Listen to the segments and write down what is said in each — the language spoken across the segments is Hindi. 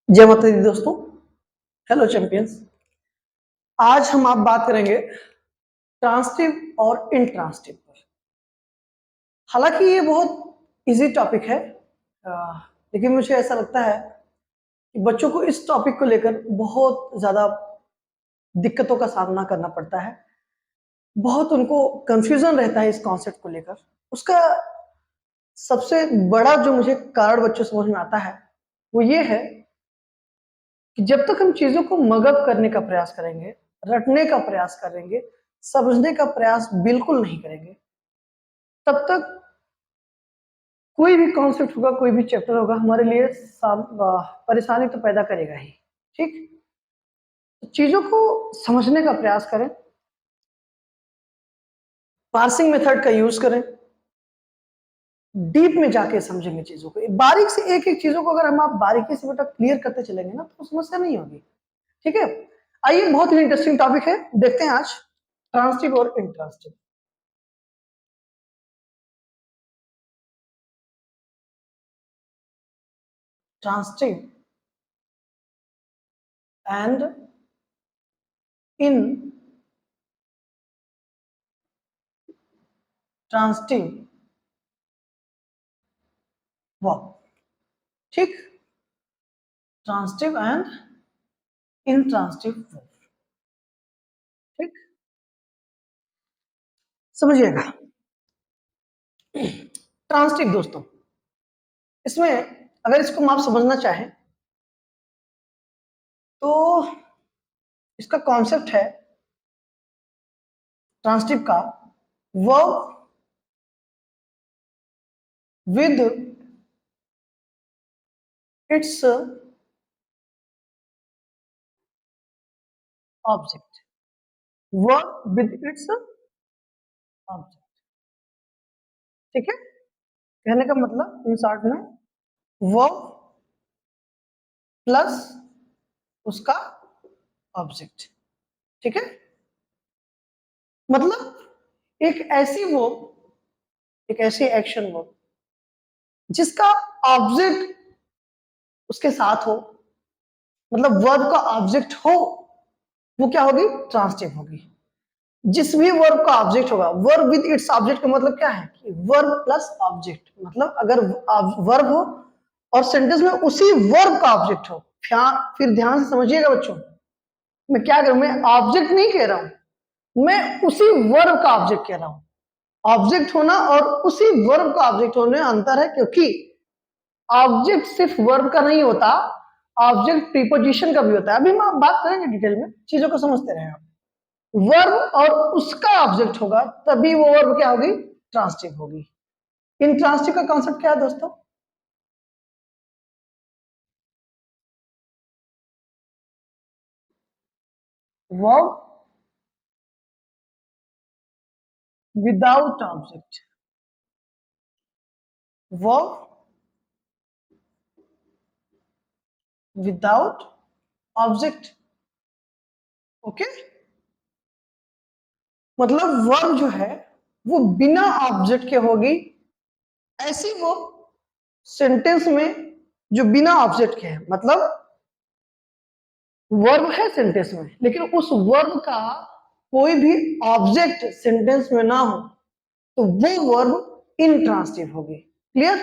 जय माता दी दोस्तों। Hello champions. आज हम आप बात करेंगे ट्रांसटिव और इंट्रांसटिव पर। हालांकि ये बहुत इजी टॉपिक है, लेकिन मुझे ऐसा लगता है कि बच्चों को इस टॉपिक को लेकर बहुत ज्यादा दिक्कतों का सामना करना पड़ता है। बहुत उनको कंफ्यूजन रहता है इस कॉन्सेप्ट को लेकर। उसका सबसे बड़ा जो मुझे कारण बच्चों समझ में आता है वो ये है कि जब तक हम चीजों को मगअप करने का प्रयास करेंगे, रटने का प्रयास करेंगे, समझने का प्रयास बिल्कुल नहीं करेंगे, तब तक कोई भी कॉन्सेप्ट होगा, कोई भी चैप्टर होगा, हमारे लिए परेशानी तो पैदा करेगा ही। ठीक, तो चीजों को समझने का प्रयास करें, पार्सिंग मेथड का यूज करें, डीप में जाके समझेंगे चीजों को, बारीक से एक एक चीजों को अगर हम आप बारीकी से बेटा क्लियर करते चलेंगे ना तो समस्या नहीं होगी। ठीक है, आइए, बहुत ही इंटरेस्टिंग टॉपिक है, देखते हैं आज ट्रांसटिव और intransitive. Transitive and intransitive verb. ठीक, ट्रांसटिव एंड इंट्रांसटिव वर्ब। ठीक, समझिएगा। ट्रांसटिव दोस्तों, इसमें अगर इसको आप समझना चाहें तो इसका कॉन्सेप्ट है ट्रांसटिव का, verb with its object. Verb with its object. ठीक है, कहने का मतलब इन शॉर्ट में वर्ब प्लस उसका ऑब्जेक्ट। ठीक है, मतलब एक ऐसी एक्शन वर्ब जिसका ऑब्जेक्ट उसके साथ हो, मतलब वर्ब का ऑब्जेक्ट हो, वो क्या होगी? ट्रांसटिव होगी। जिस भी वर्ब का ऑब्जेक्ट होगा, वर्ब विद इट्स ऑब्जेक्ट का मतलब क्या है कि वर्ब प्लस ऑब्जेक्ट, मतलब अगर वर्ब हो और सेंटेंस में उसी वर्ब का ऑब्जेक्ट हो। फिर ध्यान से समझिएगा बच्चों, मैं क्या करूं, मैं ऑब्जेक्ट नहीं कह रहा हूं, मैं उसी वर्ब का ऑब्जेक्ट कह रहा हूं। ऑब्जेक्ट होना और उसी वर्ब का ऑब्जेक्ट होने में अंतर है, क्योंकि ऑब्जेक्ट सिर्फ वर्ब का नहीं होता, ऑब्जेक्ट प्रीपोजिशन का भी होता है। अभी हम आप बात करेंगे डिटेल में, चीजों को समझते रहे। वर्ब और उसका ऑब्जेक्ट होगा तभी वो वर्ब क्या होगी? ट्रांसटिव होगी। इन ट्रांसटिव का कॉन्सेप्ट क्या है दोस्तों? Verb without object, verb without object. Okay, मतलब वर्ब जो है वो बिना ऑब्जेक्ट के होगी, ऐसी वो सेंटेंस में जो बिना ऑब्जेक्ट के है। मतलब वर्ब है सेंटेंस में, लेकिन उस वर्ब का कोई भी ऑब्जेक्ट सेंटेंस में ना हो, तो वो वर्ब इंट्रांसिटिव होगी। क्लियर?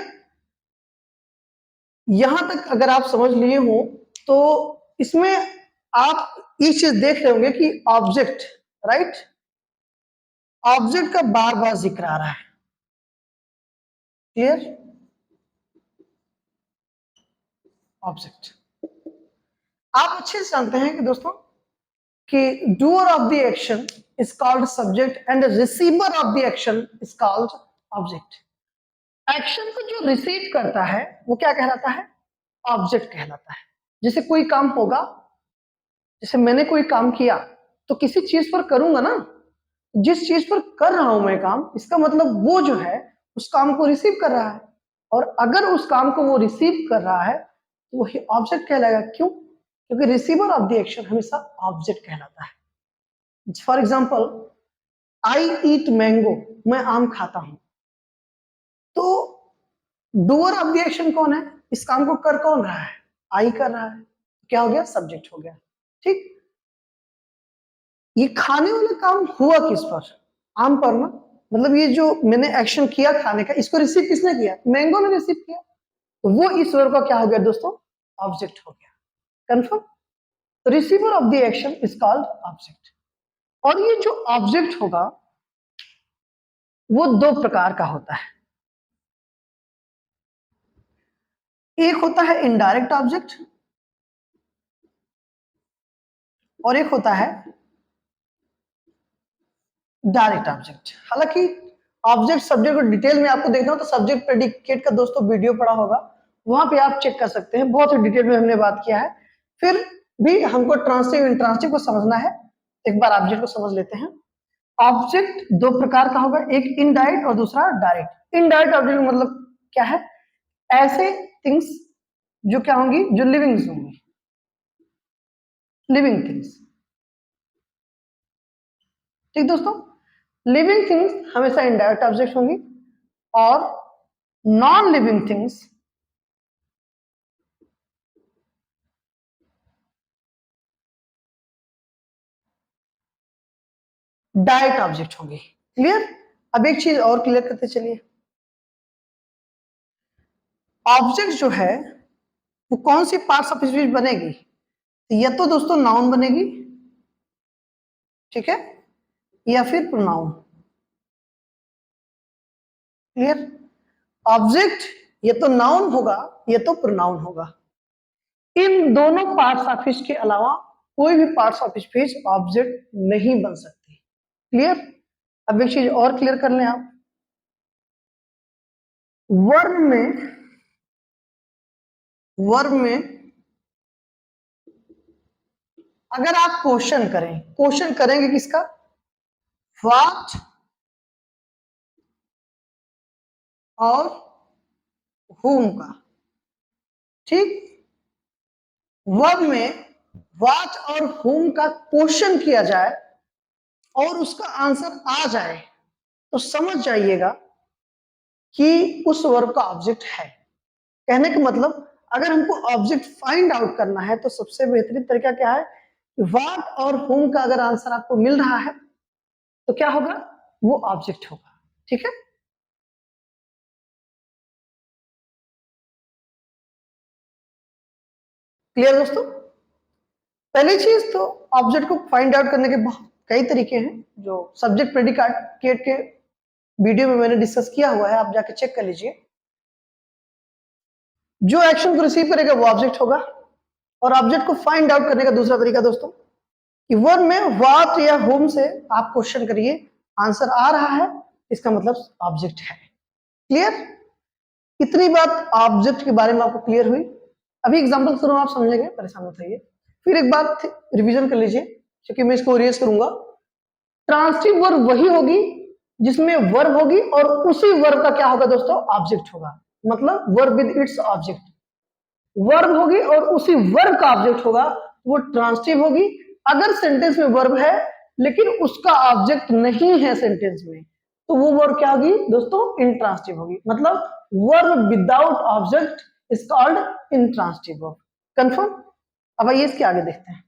यहां तक अगर आप समझ लिए हो तो इसमें आप ये चीज देख रहे होंगे कि ऑब्जेक्ट, राइट, ऑब्जेक्ट का बार बार जिक्र आ रहा है। क्लियर? ऑब्जेक्ट आप अच्छे से जानते हैं कि दोस्तों कि doer of the action is called subject and receiver of the action is called object. Action को जो रिसीव करता है वो क्या कहलाता है? ऑब्जेक्ट कहलाता है। जैसे कोई काम होगा, जैसे मैंने कोई काम किया तो किसी चीज पर करूंगा ना, जिस चीज पर कर रहा हूं मैं काम, इसका मतलब वो जो है उस काम को रिसीव कर रहा है। और अगर उस काम को वो रिसीव कर रहा है तो वही ऑब्जेक्ट कहलाएगा। क्यों? क्योंकि रिसीवर ऑफ द एक्शन हमेशा ऑब्जेक्ट कहलाता है। For example, I eat mango, मैं आम खाता हूं, तो डूअर ऑफ द एक्शन कौन है? इस काम को कर कौन रहा है? आई कर रहा है। क्या हो गया, सब्जेक्ट हो गया। ठीक, ये खाने वाला काम हुआ किस पर, आम पर ना, मतलब ये जो मैंने एक्शन किया खाने का, इसको रिसीव किसने किया, मैंगो ने रिसीव किया, तो वो इस वर्ब का क्या हो गया दोस्तों, ऑब्जेक्ट हो गया। कंफर्म, तो receiver of the action is called object. और ये जो ऑब्जेक्ट होगा वो दो प्रकार का होता है, एक होता है इनडायरेक्ट ऑब्जेक्ट और एक होता है डायरेक्ट ऑब्जेक्ट। हालांकि ऑब्जेक्ट सब्जेक्ट को डिटेल में आपको देखना हो तो सब्जेक्ट प्रेडिकेट का दोस्तों वीडियो पड़ा होगा, वहां पे आप चेक कर सकते हैं, बहुत ही डिटेल में हमने बात किया है। फिर भी हमको ट्रांसिटिव इंट्रांसिटिव को समझना है, एक बार ऑब्जेक्ट को समझ लेते हैं। ऑब्जेक्ट दो प्रकार का होगा, एक इनडायरेक्ट और दूसरा डायरेक्ट। इनडायरेक्ट ऑब्जेक्ट मतलब क्या है, ऐसे थिंग्स जो क्या होंगी, जो लिविंग्स होंगी, लिविंग थिंग्स। ठीक दोस्तों, लिविंग थिंग्स हमेशा इनडायरेक्ट ऑब्जेक्ट होंगी और non living things direct object होंगी। क्लियर, अब एक चीज और क्लियर करते चलिए, ऑब्जेक्ट जो है वो कौन सी पार्ट्स ऑफ स्पीच बनेगी, या तो दोस्तों नाउन बनेगी, ठीक है, या फिर प्रोनाउन। क्लियर, ऑब्जेक्ट ये तो नाउन होगा, ये तो प्रोनाउन होगा। इन दोनों पार्ट्स ऑफ स्पीच के अलावा कोई भी पार्ट्स ऑफ स्पीच ऑब्जेक्ट नहीं बन सकती। क्लियर, अब एक चीज और क्लियर कर लें आप, वर्ब में, वर्ब में अगर आप क्वेश्चन करें, क्वेश्चन करेंगे किसका, व्हाट और whom का। ठीक, वर्ब में व्हाट और whom का क्वेश्चन किया जाए और उसका आंसर आ जाए तो समझ जाइएगा कि उस वर्ब का ऑब्जेक्ट है। कहने का मतलब अगर हमको ऑब्जेक्ट फाइंड आउट करना है तो सबसे बेहतरीन तरीका क्या है, व्हाट और whom का अगर आंसर आपको मिल रहा है तो क्या होगा, वो ऑब्जेक्ट होगा। ठीक है, क्लियर दोस्तों। पहली चीज तो ऑब्जेक्ट को फाइंड आउट करने के बहुत कई तरीके हैं, जो सब्जेक्ट प्रेडिकेट के वीडियो में मैंने डिस्कस किया हुआ है, आप जाके चेक कर लीजिए। जो एक्शन को रिसीव करेगा वो ऑब्जेक्ट होगा। और ऑब्जेक्ट को फाइंड आउट करने का दूसरा तरीका दोस्तों, कि वर्ड में व्हाट या होम से आप क्वेश्चन करिए, आंसर आ रहा है, इसका मतलब ऑब्जेक्ट है। क्लियर, इतनी बात ऑब्जेक्ट के बारे में आपको क्लियर हुई। अभी एग्जांपल करूं, आप समझेंगे, परेशान मत होइए। फिर एक बात रिवीजन कर लीजिए, क्योंकि मैं इसको रिवाइज करूंगा। ट्रांसिटिव वर्ब वही होगी जिसमें वर्ब होगी और उसी वर्ब का क्या होगा दोस्तों, ऑब्जेक्ट होगा। मतलब verb with its object, verb होगी और उसी वर्ब का ऑब्जेक्ट होगा, वो ट्रांसिटिव होगी। अगर सेंटेंस में वर्ब है लेकिन उसका ऑब्जेक्ट नहीं है सेंटेंस में, तो वो वर्ब क्या होगी दोस्तों, इंट्रांसिटिव होगी। मतलब verb without object is called intransitive verb. Confirm, अब आइए इसके आगे देखते हैं।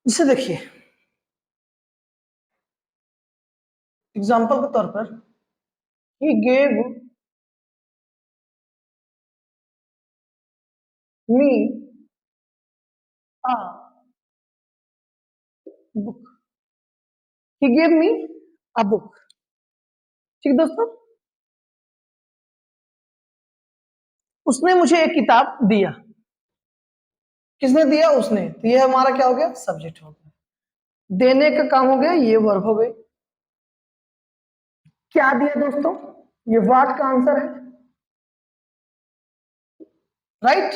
इसे देखिए, एग्जाम्पल के तौर पर, he gave me a book, he gave me a book। ठीक दोस्तों, उसने मुझे एक किताब दिया। किसने दिया? उसने। तो ये हमारा क्या हो गया? सब्जेक्ट हो गया। देने का काम हो गया, ये वर्ब हो गई। क्या दिया दोस्तों? ये व्हाट का आंसर है, राइट।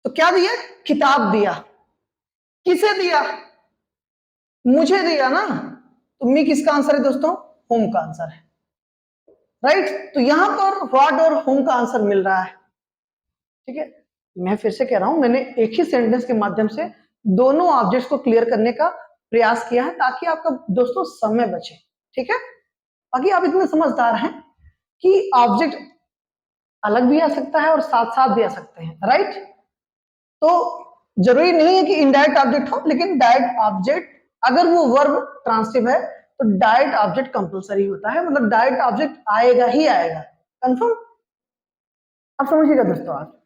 तो क्या दिया? किताब दिया। किसे दिया? मुझे दिया ना। तो मी किसका आंसर है दोस्तों? होम का आंसर है, राइट। तो यहां पर व्हाट और होम का आंसर मिल रहा है, ठीक है। मैं फिर से कह रहा हूं, मैंने एक ही सेंटेंस के माध्यम से दोनों ऑब्जेक्ट्स को क्लियर करने का प्रयास किया है ताकि आपका दोस्तों समय बचे, ठीक है। बाकी आप इतने समझदार हैं कि ऑब्जेक्ट अलग भी आ सकता है और साथ साथ भी आ सकते हैं, राइट। तो जरूरी नहीं है कि इनडायरेक्ट ऑब्जेक्ट हो, लेकिन डायरेक्ट ऑब्जेक्ट अगर वो वर्ब ट्रांसिटिव है तो डायरेक्ट ऑब्जेक्ट कंपलसरी होता है, मतलब डायरेक्ट ऑब्जेक्ट आएगा ही आएगा, कंफर्म। अब समझिएगा दोस्तों, आप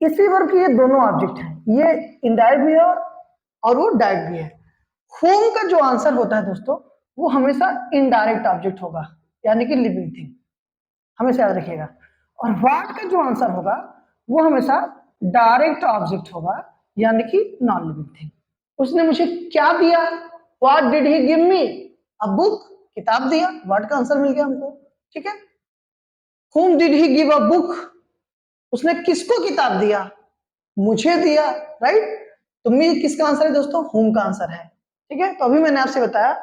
इसी वर्ब के ये दोनों ऑब्जेक्ट हैं, ये इनडायरेक्ट भी है और वो डायरेक्ट भी है। होम का जो आंसर होता है दोस्तों, वो हमेशा इनडायरेक्ट ऑब्जेक्ट होगा, यानी कि लिविंग थिंग, हमेशा याद रखिएगा। और व्हाट का जो आंसर होगा वो हमेशा डायरेक्ट ऑब्जेक्ट होगा, यानी कि नॉन लिविंग थिंग। उसने मुझे क्या दिया? What did he give me? A book, किताब दिया। व्हाट का आंसर मिल गया हमको, ठीक है। whom did he give a book? उसने किसको किताब दिया? मुझे दिया, राइट। तो मी किसका आंसर है दोस्तों? होम का आंसर है, ठीक है। तो अभी मैंने आपसे बताया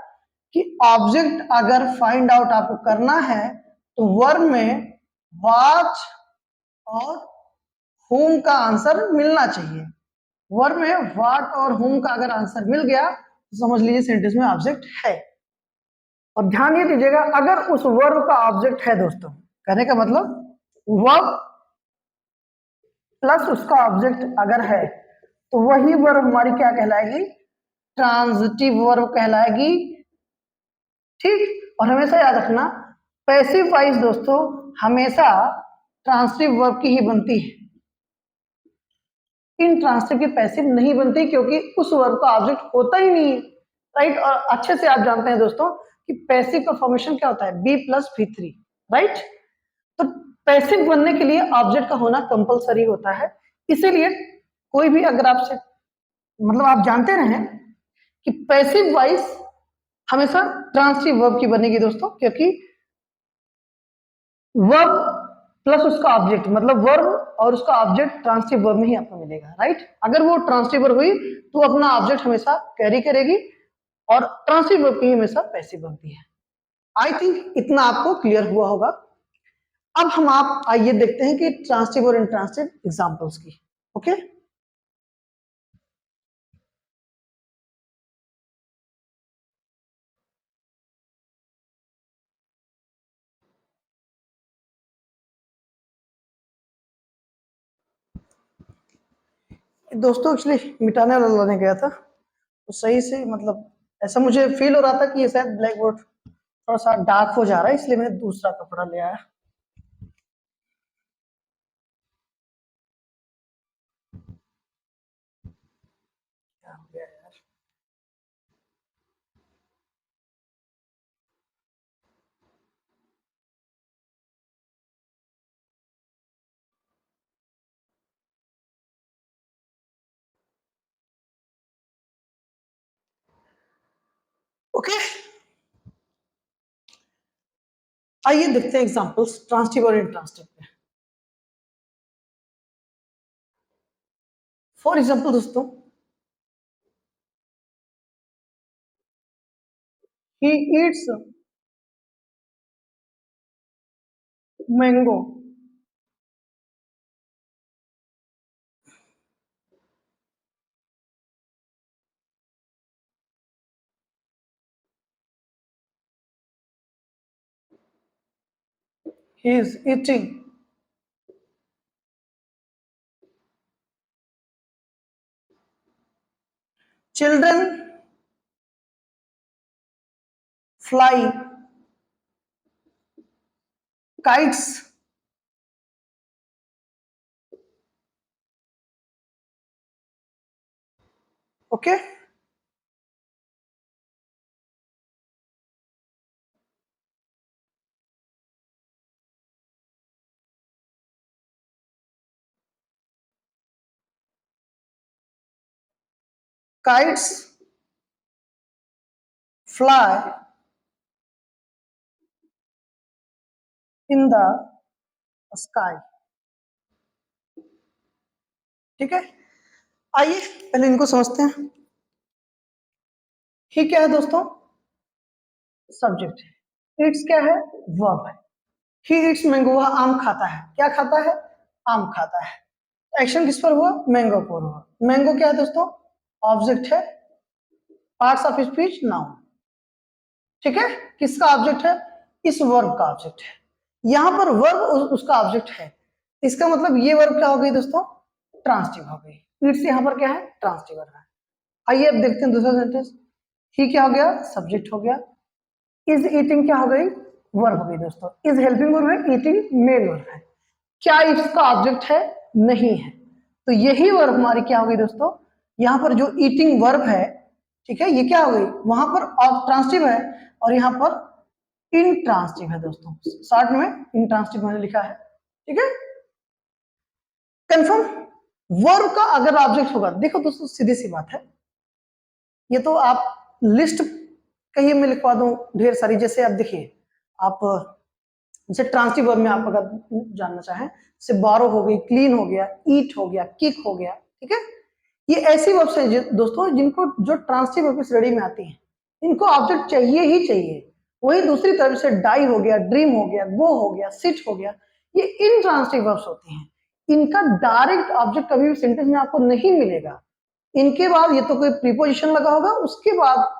कि ऑब्जेक्ट अगर फाइंड आउट आपको करना है तो वर्ब में व्हाट और whom का आंसर मिलना चाहिए। वर्ब में व्हाट और whom का अगर आंसर मिल गया तो समझ लीजिए सेंटेंस में ऑब्जेक्ट है। और ध्यान ये दीजिएगा, अगर उस वर्ब का ऑब्जेक्ट है दोस्तों, कहने का मतलब वर्ब प्लस उसका ऑब्जेक्ट अगर है तो वही वर्ब हमारी क्या कहलाएगी? ट्रांजिटिव वर्ब कहलाएगी, ठीक। और हमेशा याद रखना, पैसिव वॉइस दोस्तों हमेशा ट्रांजिटिव वर्ब की ही बनती है, इंट्रांजिटिव की पैसिव नहीं बनती, क्योंकि उस वर्ब का ऑब्जेक्ट होता ही नहीं है, राइट। और अच्छे से आप जानते हैं दोस्तों कि पैसिव का फॉर्मेशन क्या होता है? B plus V3, right. तो पैसिव बनने के लिए ऑब्जेक्ट का होना कंपलसरी होता है, इसीलिए कोई भी अगर आपसे, मतलब आप जानते रहे कि पैसिव वॉइस हमेशा ट्रांजिटिव वर्ब की बनेगी दोस्तों, क्योंकि वर्ब प्लस उसका ऑब्जेक्ट, मतलब वर्ब और उसका ऑब्जेक्ट ट्रांजिटिव वर्ब में ही आपको मिलेगा, राइट। अगर वो ट्रांजिटिव वर्ब हुई तो अपना ऑब्जेक्ट हमेशा कैरी करेगी और ट्रांजिटिव वर्ब की हमेशा पैसिव बनती है। आई थिंक इतना आपको क्लियर हुआ होगा। अब हम आप आइए देखते हैं कि ट्रांजिटिव और इंट्रांजिटिव एग्जांपल्स की, ओके। दोस्तों एक्चुअली मिटाने वाला लाने गया था तो सही से, मतलब ऐसा मुझे फील हो रहा था कि ये शायद ब्लैक बोर्ड थोड़ा सा डार्क हो जा रहा है, इसलिए मैंने दूसरा कपड़ा ले आया। क्या हो गया यार? ओके, आइए देखते हैं एग्जांपल्स ट्रांजिटिव और इंट्रांजिटिव पे। फॉर एग्जांपल दोस्तों, he eats mango, he is eating children fly kites, okay. Kites fly in the sky. ठीक है, आइए पहले इनको समझते हैं। ही क्या है दोस्तों? सब्जेक्ट है। इट्स क्या है? वर्ब है। ही इट्स मैंगो, वह आम खाता है। क्या खाता है? आम खाता है। एक्शन किस पर हुआ? मैंगो पर हुआ। मैंगो क्या है दोस्तों? ऑब्जेक्ट है। Parts of speech noun. ठीक है, किसका ऑब्जेक्ट है? इस वर्ब का ऑब्जेक्ट है। यहां पर वर्ब उसका ऑब्जेक्ट है, इसका मतलब ये वर्ब क्या हो गई दोस्तों? ट्रांसिटिव हो गई। इट्स यहां पर क्या है? ट्रांसिटिव वर्ब है। आइए अब देखते हैं दूसरा सेंटेंस। ही क्या हो गया? सब्जेक्ट हो गया। इज ईटिंग क्या हो गई? वर्ब हो गई दोस्तों। इज हेल्पिंग वर्ब है, ईटिंग मेन वर्ब है। क्या इसका ऑब्जेक्ट है? नहीं है। तो यही वर्ब हमारी क्या हो गई दोस्तों? यहां पर जो ईटिंग वर्ब है, ठीक है, ये क्या हो गई? वहां पर ट्रांसिटिव है और यहां पर इंट्रांसिटिव है दोस्तों। शॉर्ट में इंट्रांसिटिव मैंने लिखा है। ठीक है, कंफर्म। वर्ब का अगर ऑब्जेक्ट होगा, देखो दोस्तों सीधी सी बात है, ये तो आप लिस्ट कहीं में लिखवा दूं ढेर सारी। जैसे आप देखिए, आप जैसे ट्रांसिटिव वर्ब में आप अगर जानना चाहें, जैसे बारो हो गई, क्लीन हो गया, ईट हो गया, किक हो गया। ठीक है, ये ऐसी वर्ब्स हैं दोस्तों जिनको जो ट्रांसिटिव वर्ब की श्रेणी में आती हैं, इनको ऑब्जेक्ट चाहिए ही चाहिए। वही दूसरी तरफ से डाई हो गया, ड्रीम हो गया, गो हो गया, सिट हो गया, ये इनट्रांसिटिव वर्ब्स होती हैं। इनका डायरेक्ट ऑब्जेक्ट कभी भी सेंटेंस में आपको नहीं मिलेगा। इनके बाद ये तो कोई प्रीपोजिशन लगा होगा, उसके बाद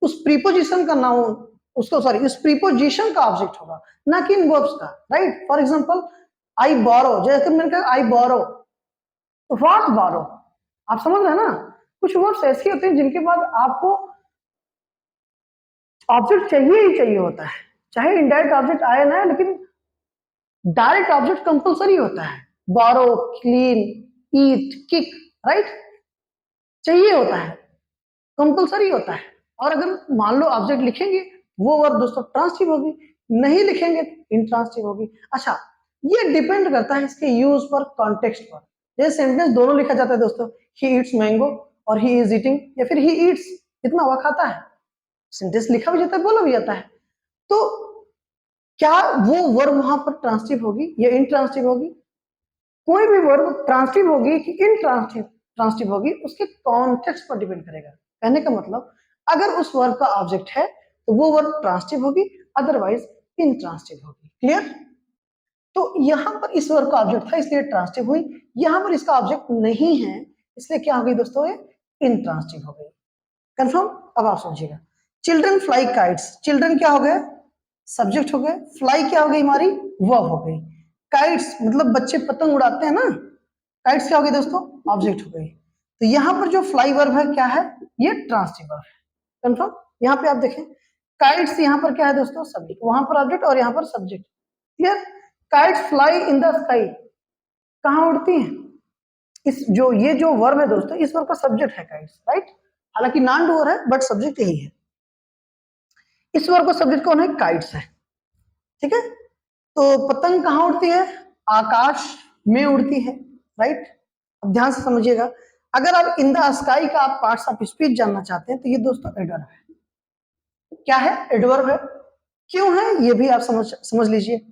उस प्रीपोजिशन का नाउन, उसको सॉरी उस प्रीपोजिशन का ऑब्जेक्ट होगा, ना कि इन वर्ब्स का। राइट, फॉर एग्जांपल आई बोरो, जैसे मैंने कहा आई बोरो, तो व्हाट बोरो, आप समझ रहे हैं ना? कुछ वर्ड्स ऐसे होते हैं जिनके बाद आपको ऑब्जेक्ट चाहिए ही चाहिए होता है, चाहे इनडायरेक्ट ऑब्जेक्ट आए ना, लेकिन डायरेक्ट ऑब्जेक्ट कंपलसरी होता है। बोरो, क्लीन, ईट, किक, राइट, चाहिए होता है, कंपलसरी होता है। और अगर मान लो ऑब्जेक्ट लिखेंगे, वो वर्ब दोस्तों ट्रांसिटिव होगी, नहीं लिखेंगे इंट्रांसिटिव होगी। अच्छा, ये डिपेंड करता है इसके यूज पर, कॉन्टेक्स्ट पर। जैसे सेंटेंस दोनों लिखा जाता है दोस्तों, ही ईट्स मैंगो और ही इज ईटिंग, या फिर ही ईट्स, इतना हुआ खाता है, सेंटेंस लिखा भी जाता है, बोला भी जाता है। तो क्या वो वर्ब वहां पर ट्रांसिटिव होगी या इंट्रांसिटिव होगी? कोई भी वर्ब ट्रांसिटिव होगी कि इंट्रांसिटिव ट्रांसिटिव होगी, उसके कॉन्टेक्स्ट पर डिपेंड करेगा। कहने का मतलब, अगर उस वर्ब का ऑब्जेक्ट है तो वो वर्ब ट्रांसिटिव होगी, अदरवाइज इंट्रांसिटिव होगी। क्लियर? तो यहां पर इस वर्ब का ऑब्जेक्ट था इसलिए ट्रांसिटिव हुई, यहां पर इसका ऑब्जेक्ट नहीं है इसलिए क्या हो गई दोस्तों? ये इंट्रांसिटिव हो गई। कंफर्म? अब आप समझिएगा। चिल्ड्रन फ्लाई काइट्स, चिल्ड्रन क्या हो गए? सब्जेक्ट हो गए। फ्लाई क्या हो गई हमारी? वर्ब हो गई। काइट्स मतलब बच्चे पतंग उड़ाते हैं ना, काइट्स क्या हो गई दोस्तों? ऑब्जेक्ट हो गई। तो यहां पर जो फ्लाई वर्ब है क्या है? ये ट्रांसिटिव वर्ब है। कंफर्म? यहां पे आप देखें, काइट्स यहां पर क्या है दोस्तों? सब्जेक्ट, वहां पर ऑब्जेक्ट और यहां पर subject. Clear? Kites fly in the sky, कहां उड़ती हैं? इस जो ये जो वर्ब है दोस्तों, इस वर्ब का सब्जेक्ट है काइट्स, राइट? हालांकि नॉन डूअर है बट सब्जेक्ट यही है। इस वर्ब का सब्जेक्ट कौन है? काइट्स है। ठीक है, तो पतंग कहां उड़ती है? आकाश में उड़ती है, राइट? अब ध्यान से समझिएगा, अगर आप इन द स्काई का आप पार्ट्स ऑफ स्पीच जानना चाहते हैं तो ये दोस्तों एडवर्ब है। क्या है? एडवर्ब है। क्यों है ये भी आप समझ लीजिए।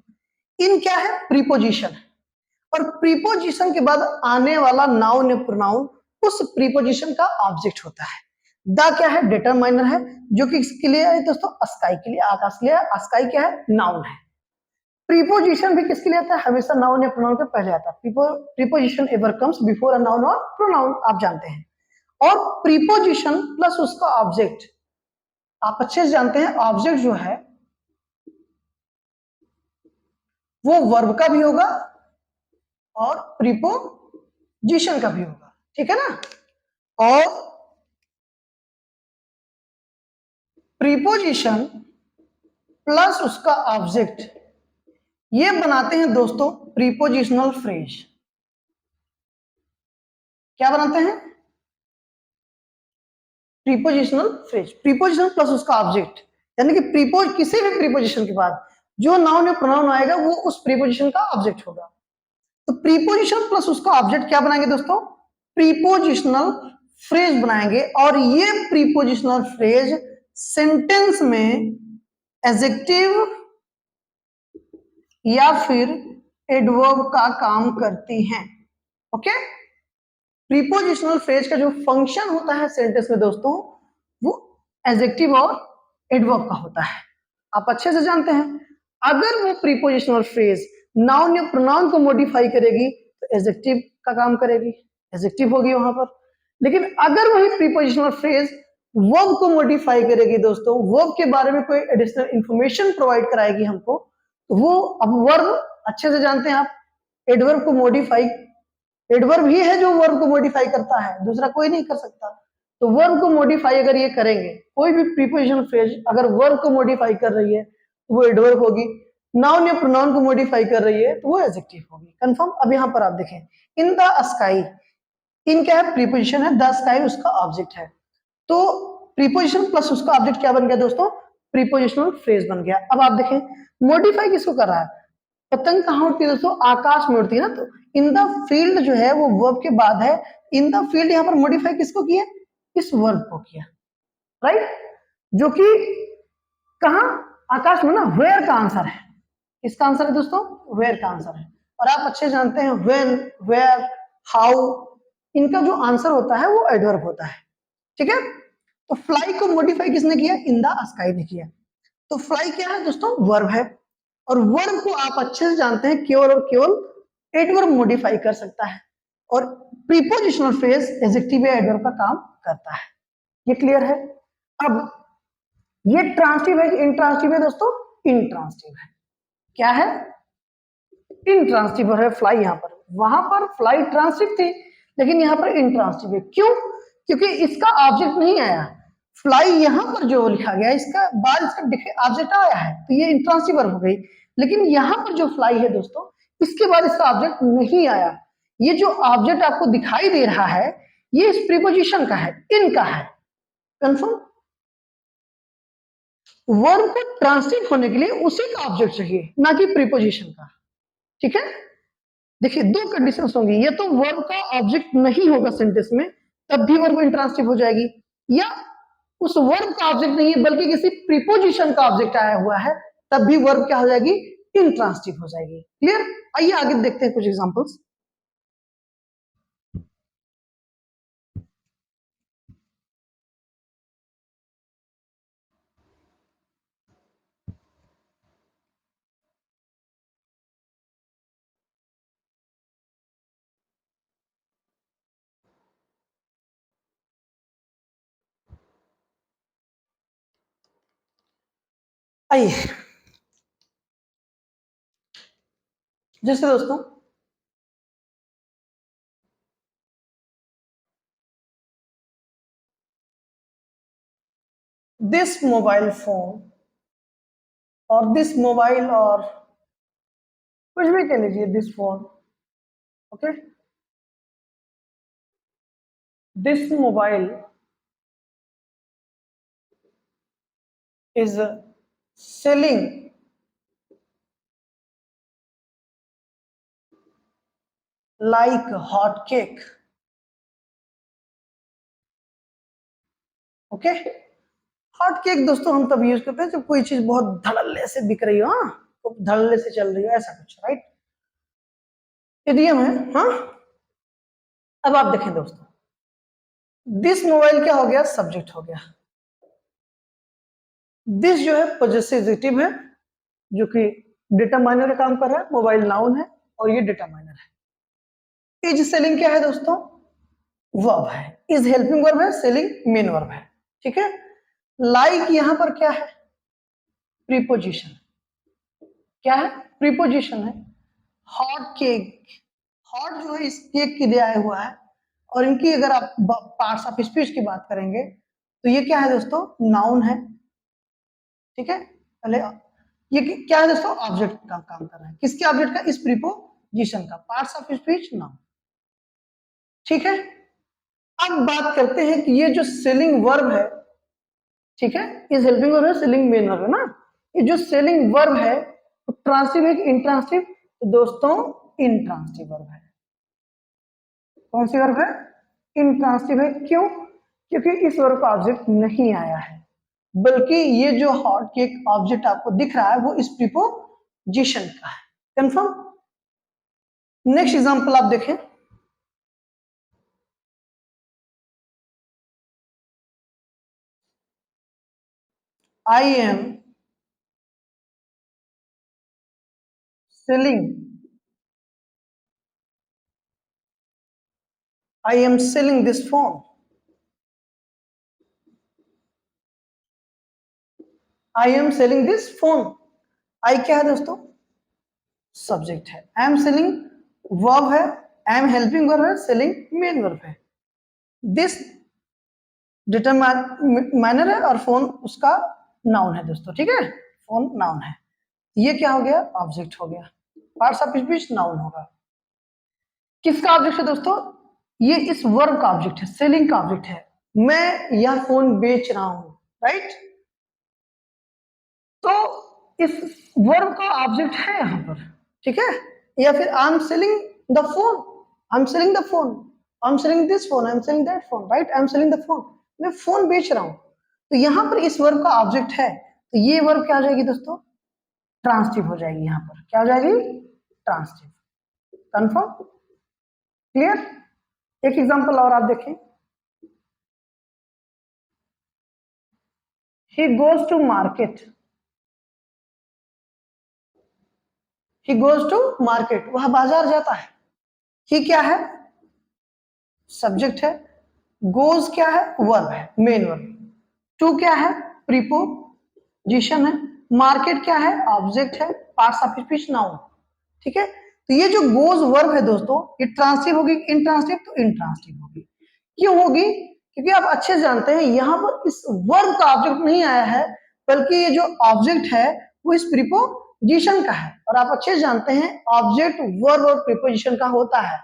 इन क्या है? प्रीपोजिशन, और प्रीपोजिशन के बाद आने वाला नाउन या प्रोनाउन उस प्रीपोजिशन का ऑब्जेक्ट होता है। द क्या है? डिटरमाइनर है, जो कि किसके लिए है दोस्तों? स्काई के लिए, आकाश के लिए। स्काई क्या है? नाउन है। प्रीपोजिशन भी किसके लिए आता है? हमेशा नाउन या प्रोनाउन के पहले आता है। Preposition ever comes before a noun और प्रोनाउन, आप जानते हैं। और प्रीपोजिशन प्लस उसका ऑब्जेक्ट, आप अच्छे से जानते हैं, ऑब्जेक्ट जो है वो वर्ब का भी होगा और प्रीपोजिशन का भी होगा। ठीक है ना? और प्रीपोजिशन प्लस उसका ऑब्जेक्ट, ये बनाते हैं दोस्तों प्रीपोजिशनल फ्रेज। क्या बनाते हैं? Prepositional phrase. प्रीपोजिशन प्लस उसका ऑब्जेक्ट, यानी कि किसी भी प्रीपोजिशन के बाद जो नाउन या प्रोनाउन आएगा वो उस प्रीपोजिशन का ऑब्जेक्ट होगा। तो प्रीपोजिशन प्लस उसका ऑब्जेक्ट क्या बनाएंगे दोस्तों? प्रीपोजिशनल फ्रेज बनाएंगे और ये प्रीपोजिशनल फ्रेज सेंटेंस में एडजेक्टिव या फिर एडवर्ब का काम करती हैं। ओके, प्रीपोजिशनल फ्रेज का जो फंक्शन होता है सेंटेंस में दोस्तों, वो एडजेक्टिव और एडवर्ब का होता है। आप अच्छे से जानते हैं, अगर वो प्रीपोजिशनल फ्रेज नाउन या प्रोनाउन को मॉडिफाई करेगी तो एडजेक्टिव का काम करेगी, एडजेक्टिव होगी वहां पर। लेकिन अगर वही प्रीपोजिशनल फ्रेज वर्ब को मॉडिफाई करेगी दोस्तों, वर्ब के बारे में कोई एडिशनल इंफॉर्मेशन प्रोवाइड कराएगी हमको, तो वो अब वर्ब अच्छे से जानते हैं आप, एडवर्ब को मॉडिफाई, एडवर्ब ही है जो वर्ब को मॉडिफाई करता है, दूसरा कोई नहीं कर सकता। तो वर्ब को मॉडिफाई अगर ये करेंगे, कोई भी प्रीपोजिशनल फ्रेज अगर वर्ब को मॉडिफाई कर रही है तो वो एडवर्ब होगी, नाउन या प्रोनाउन को मॉडिफाई कर रही है तो वो एडजेक्टिव होगी। कंफर्म। अब यहां पर आप देखें, इन द स्काई, इन क्या है, प्रीपोजिशन है, द स्काई उसका ऑब्जेक्ट है, तो प्रीपोजिशन प्लस उसका ऑब्जेक्ट क्या बन गया दोस्तों, प्रीपोजिशनल फ्रेज बन गया। अब आप देखें मॉडिफाई किसको कर रहा है, पतंग कहां उड़ती है दोस्तों, आकाश में उड़ती है ना, तो इन द फील्ड जो है वो वर्ब के बाद है, इन द फील्ड यहां पर मॉडिफाई किसको किया, इस वर्ब को किया, राइट, जो कि कहां, आकाश में ना, वेयर का आंसर है, इसका आंसर है दोस्तों, वेयर का आंसर है। और आप अच्छे जानते हैं व्हेन, वेयर, हाउ, इनका जो आंसर होता है वो एडवर्ब होता है, ठीक है। तो फ्लाई को मॉडिफाई किसने किया, इन द स्काई ने किया। तो फ्लाई क्या है दोस्तों, वर्ब है, और वर्ब को आप अच्छे से जानते हैं केवल और केवल एडवर्ब मॉडिफाई कर सकता है, और प्रीपोजिशनल फ्रेज एडजेक्टिव या एडवर्ब का काम करता है। ये क्लियर है। अब ये ट्रांसिटिव है कि इंट्रांसिटिव है दोस्तों, इंट्रांसिटिव है। क्या है, इंट्रांसिटिव है फ्लाई, यहां पर, वहां पर फ्लाई ट्रांसिटिव थी लेकिन यहां पर इंट्रांसिटिव है। क्यों, क्योंकि इसका ऑब्जेक्ट नहीं आया, फ्लाई यहां पर जो लिखा गया इसका बाद इसका ऑब्जेक्ट आया है तो ये इंट्रांसिटिव वर्ब हो गई, लेकिन यहां पर जो फ्लाई है दोस्तों इसके बाद इसका ऑब्जेक्ट नहीं आया। ये जो ऑब्जेक्ट आपको दिखाई दे रहा है ये इस प्रीपोजिशन का है, इनका है। कंफर्म। वर्ब को ट्रांसलेट होने के लिए उसी का ऑब्जेक्ट चाहिए, ना कि प्रीपोजिशन का, ठीक है। देखिए दो कंडीशंस होंगी, या तो वर्ब का ऑब्जेक्ट नहीं होगा सेंटेंस में तब भी वर्ब इंट्रांसिटिव हो जाएगी, या उस वर्ब का ऑब्जेक्ट नहीं है बल्कि किसी प्रीपोजिशन का ऑब्जेक्ट आया हुआ है तब भी वर्ब क्या हो जाएगी, इंट्रांसिटिव हो जाएगी। क्लियर। आइए आगे देखते हैं कुछ एग्जांपल्स। आइए, जैसे दोस्तों दिस मोबाइल फोन, और दिस मोबाइल, और कुछ भी कह लीजिए, this phone, okay, this mobile is selling like hot cake. Okay, hot cake दोस्तों हम तब यूज करते हैं जब कोई चीज बहुत धड़ल्ले से बिक रही हो, हाँ, तो धड़ल्ले से चल रही हो, ऐसा कुछ, राइट, इडियम है, हाँ। अब आप देखें दोस्तों, दिस मोबाइल क्या हो गया, सब्जेक्ट हो गया, दिस जो है पॉजेसिव एडजेक्टिव है जो कि डिटरमाइनर का काम कर रहा है, मोबाइल नाउन है और ये डिटरमाइनर है। इज सेलिंग क्या है दोस्तों, वर्ब है, इज हेल्पिंग वर्ब है, सेलिंग मेन वर्ब है, ठीक है। लाइक यहां पर क्या है, प्रीपोजिशन, क्या है, प्रीपोजिशन है। हॉट केक, हॉट जो है इस केक के लिए आया हुआ है, और इनकी अगर आप पार्ट्स ऑफ स्पीच की बात करेंगे तो ये क्या है दोस्तों, नाउन है, ठीक है। पहले ये क्या है दोस्तों, ऑब्जेक्ट का काम कर रहा है, किसके ऑब्जेक्ट का, इस प्रीपोजिशन का, पार्ट्स ऑफ स्पीच नाउन, ठीक है। अब बात करते हैं कि ये जो सेलिंग वर्ब है, ठीक है, इस हेल्पिंग वर्ब है, सेलिंग मेन वर्ब है ना, ये जो सेलिंग वर्ब है तो ट्रांसिटिव है कि इंट्रांसिटिव, तो दोस्तों इंट्रांसिटिव वर्ब है। कौन सी वर्ब है, इंट्रांसिटिव है। क्यों? क्योंकि इस वर्ब का ऑब्जेक्ट नहीं आया है, बल्कि ये जो हॉट केक ऑब्जेक्ट आपको दिख रहा है वो इस प्रीपोजिशन का है। कंफर्म? नेक्स्ट एग्जांपल आप देखें, I am selling, I am selling this phone, I am selling this phone. I क्या है दोस्तों? सब्जेक्ट है। आई एम सेलिंग वर्ब है, आई एम हेल्पिंग वर्ब है, सेलिंग मेन वर्ब है। दिस डिटरमाइनर है और फोन उसका नाउन है दोस्तों, ठीक है? फोन नाउन है। ये क्या हो गया? ऑब्जेक्ट हो गया। पार्ट्स ऑफ स्पीच नाउन होगा। किसका ऑब्जेक्ट है दोस्तों? ये इस वर्ब का ऑब्जेक्ट है, सेलिंग का ऑब्जेक्ट है। मैं यह फोन बेच रहा हूं, राइट? तो इस वर्ब का ऑब्जेक्ट है यहां पर, ठीक है? या फिर आई am selling the phone, I am selling the phone, I am selling this phone, I am selling that phone, right? I am selling the phone, मैं फोन बेच रहा हूं। तो यहां पर इस वर्ब का ऑब्जेक्ट है, तो ये वर्ब क्या हो जाएगी दोस्तों? ट्रांसटिव हो जाएगी। यहां पर क्या हो जाएगी? ट्रांसटिव। कंफर्म? क्लियर? एक एग्जांपल और आप देखें, he goes to market, he goes to market, वह बाजार जाता है। he क्या है? सब्जेक्ट है। goes क्या है? वर्ब है, मेन वर्ब। to क्या है? प्रीपोजिशन है। मार्केट क्या है? ऑब्जेक्ट है, पार्ट्स ऑफ स्पीच नाउन, ठीक है? तो ये जो गोज वर्ब है दोस्तों, ये ट्रांसटिव होगी, इंट्रांसटिव? तो इंट्रांसटिव होगी। क्यों होगी? क्योंकि आप अच्छे से जानते हैं यहां पर इस वर्ब का ऑब्जेक्ट नहीं आया है, बल्कि ये जो ऑब्जेक्ट है वो इस प्रीपोजिशन का है। और आप अच्छे से जानते हैं ऑब्जेक्ट वर्ब और प्रीपोजिशन का होता है।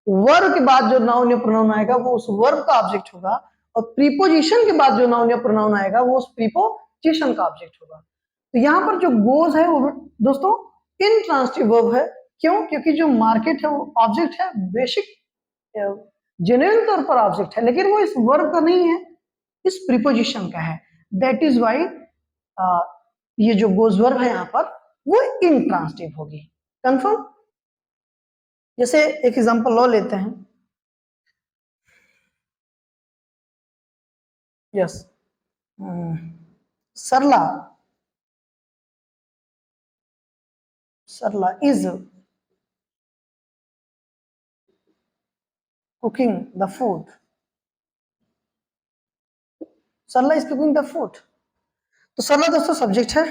वर्ब के बाद जो नाउन या प्रोनाउन आएगा वो उस वर्ब का ऑब्जेक्ट होगा, और प्रीपोजिशन के बाद जो नाउन या प्रोनाउन आएगा वो उस प्रीपोजिशन का ऑब्जेक्ट होगा। तो यहाँ पर जो गोज है वो दोस्तों इंट्रांसिटिव वर्ब है। क्यों? क्योंकि जो मार्केट है वो ऑब्जेक्ट है, बेसिक जेन्युइन तौर पर ऑब्जेक्ट है, लेकिन वो इस वर्ब का नहीं है, इस प्रीपोजिशन का है। दैट इज वाई ये जो गोज वर्ब है यहाँ पर वो इंट्रांसिटिव होगी। कंफर्म? जैसे एक एग्जांपल और लेते हैं, yes, Sarla, Sarla is cooking the food, Sarla is cooking the food. तो सरला दोस्तों सब्जेक्ट है,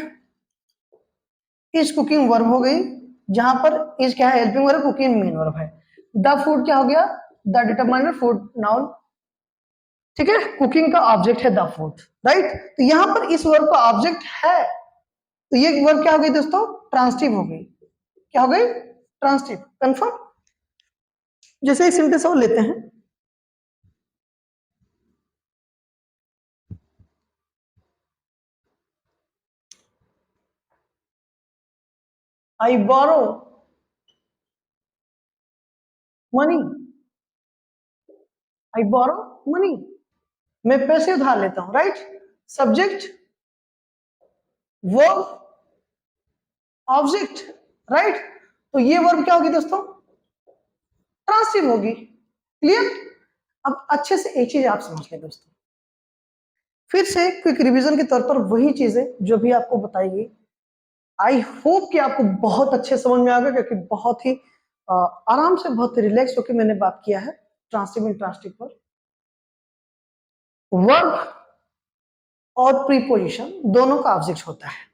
इज कुकिंग वर्ब हो गई, जहां पर इज क्या है? Helping verb, cooking main verb है। द फूड क्या हो गया? द डिटरमाइनर, फूड नाउन, ठीक है? कुकिंग का ऑब्जेक्ट है द फूड, राइट? तो यहां पर इस वर्ब का ऑब्जेक्ट है, तो ये वर्ब क्या हो गई दोस्तों? ट्रांसटिव हो गई। क्या हो गई? ट्रांसटिव। कंफर्म? जैसे एक सेंटेंस और लेते हैं, आई बोरो मनी, आई बोरो मनी, मैं पैसे उधार लेता हूं, right? Subject, verb, object, right? तो ये वर्ब क्या होगी दोस्तों? ट्रांसटिव होगी। क्लियर? अब अच्छे से एक चीज आप समझ लें दोस्तों, फिर से क्विक रिवीजन के तौर पर वही चीजें जो भी आपको बताएगी, आई होप कि आपको बहुत अच्छे समझ में आ गया, क्योंकि बहुत ही आराम से, बहुत रिलैक्स होकर मैंने बात किया है ट्रांसटिव इंट्रांसटिव पर। वर्ब और प्रीपोजिशन दोनों का ऑब्जेक्ट होता है।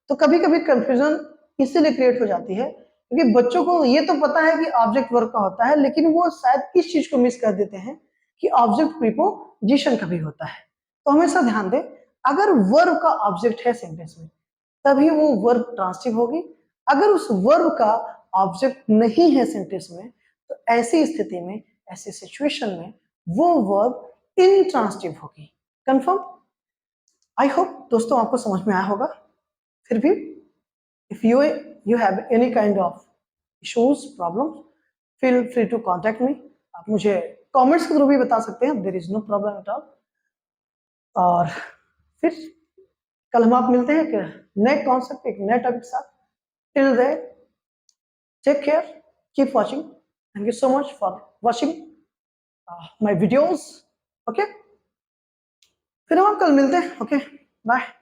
तो कभी कभी कंफ्यूजन इसीलिए क्रिएट हो जाती है क्योंकि बच्चों को ये तो पता है कि ऑब्जेक्ट वर्ब का होता है, लेकिन वो शायद इस चीज को मिस कर देते हैं कि ऑब्जेक्ट प्रीपोजिशन का भी होता है। तो हमेशा ध्यान दें, अगर वर्ब का ऑब्जेक्ट है सेंटेंस में तभी वो वर्ब ट्रांसटिव होगी। अगर उस वर्ब का ऑब्जेक्ट नहीं है सेंटेंस में, तो ऐसी स्थिति में, ऐसी सिचुएशन में वो वर्ब इंट्रांसटिव होगी। कंफर्म? आई होप दोस्तों आपको समझ में आया होगा। फिर भी if you have any kind of issues, problems, feel free to contact me. आप मुझे कमेंट्स के थ्रू भी बता सकते हैं, there is no problem at all. और फिर कल हम आप मिलते हैं एक नए कॉन्सेप्ट, एक नए टॉपिक के साथ। Till then take care, keep watching, thank you so much for watching my videos. Okay, फिर हम कल मिलते हैं। Okay, bye.